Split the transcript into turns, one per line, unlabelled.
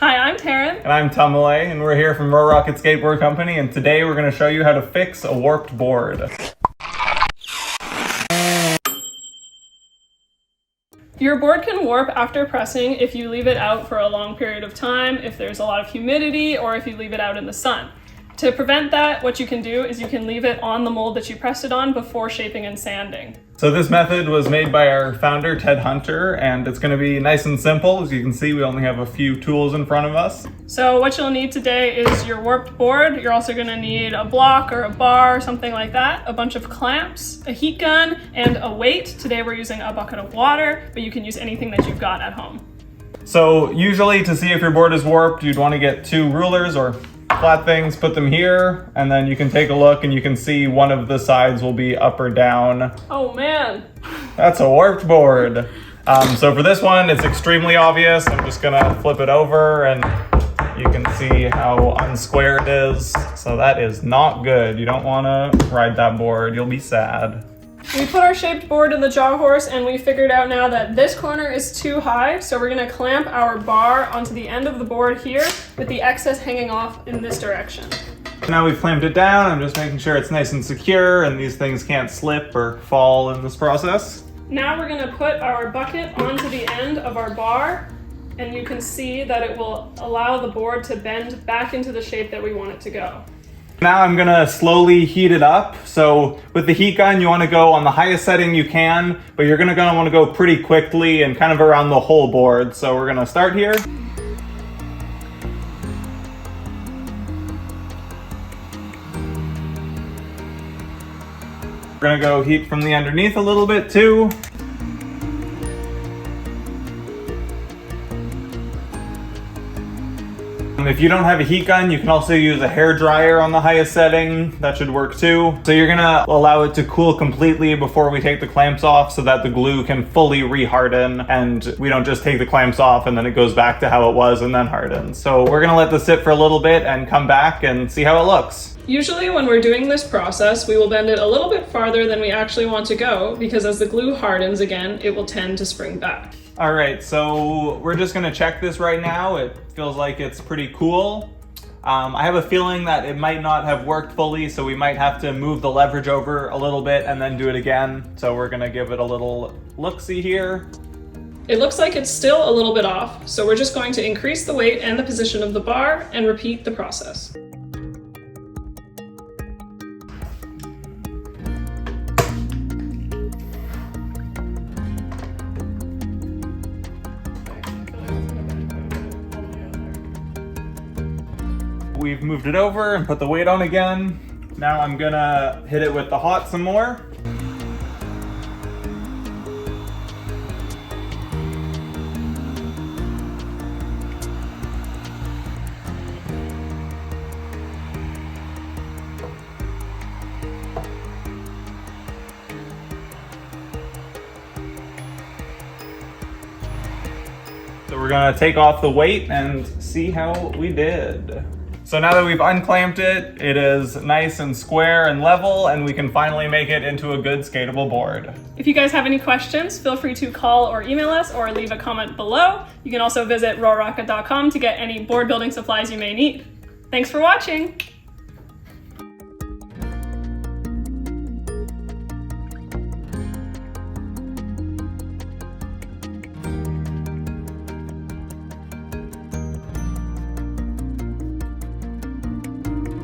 Hi, I'm Taryn.
And I'm Tumalay, and we're here from Roarockit Skateboard Company, and today we're going to show you how to fix a warped board.
Your board can warp after pressing if you leave it out for a long period of time, if there's a lot of humidity, or if you leave it out in the sun. To prevent that, what you can do is you can leave it on the mold that you pressed it on before shaping and sanding.
So this method was made by our founder, Ted Hunter, and it's going to be nice and simple. As you can see, we only have a few tools in front of us.
So what you'll need today is your warped board. You're also going to need a block or a bar or something like that, a bunch of clamps, a heat gun, and a weight. Today we're using a bucket of water, but you can use anything that you've got at home.
So usually to see if your board is warped, you'd want to get two rulers or flat things, put them here, and then you can take a look and you can see one of the sides will be up or down.
Oh man.
That's a warped board. So for this one, it's extremely obvious. I'm just gonna flip it over and you can see how unsquare it is. So that is not good. You don't wanna ride that board, you'll be sad.
We put our shaped board in the jaw horse and we figured out now that this corner is too high, so we're gonna clamp our bar onto the end of the board here with the excess hanging off in this direction.
Now we've clamped it down, I'm just making sure it's nice and secure and these things can't slip or fall in this process.
Now we're gonna put our bucket onto the end of our bar, and you can see that it will allow the board to bend back into the shape that we want it to go.
Now I'm gonna slowly heat it up. So with the heat gun, you wanna go on the highest setting you can, but you're gonna wanna go pretty quickly and kind of around the whole board. So we're gonna start here. We're gonna go heat from the underneath a little bit too. If you don't have a heat gun, you can also use a hair dryer on the highest setting. That should work too. So you're gonna allow it to cool completely before we take the clamps off so that the glue can fully re-harden and we don't just take the clamps off and then it goes back to how it was and then hardens. So we're gonna let this sit for a little bit and come back and see how it looks.
Usually when we're doing this process, we will bend it a little bit farther than we actually want to go because as the glue hardens again, it will tend to spring back.
All right, so we're just gonna check this right now. It feels like it's pretty cool. I have a feeling that it might not have worked fully, so we might have to move the leverage over a little bit and then do it again. So we're gonna give it a little look-see here.
It looks like it's still a little bit off, so we're just going to increase the weight and the position of the bar and repeat the process.
We've moved it over and put the weight on again. Now I'm gonna hit it with the hot some more. So we're gonna take off the weight and see how we did. So now that we've unclamped it, it is nice and square and level, and we can finally make it into a good skatable board.
If you guys have any questions, feel free to call or email us or leave a comment below. You can also visit roarockit.com to get any board building supplies you may need. Thanks for watching!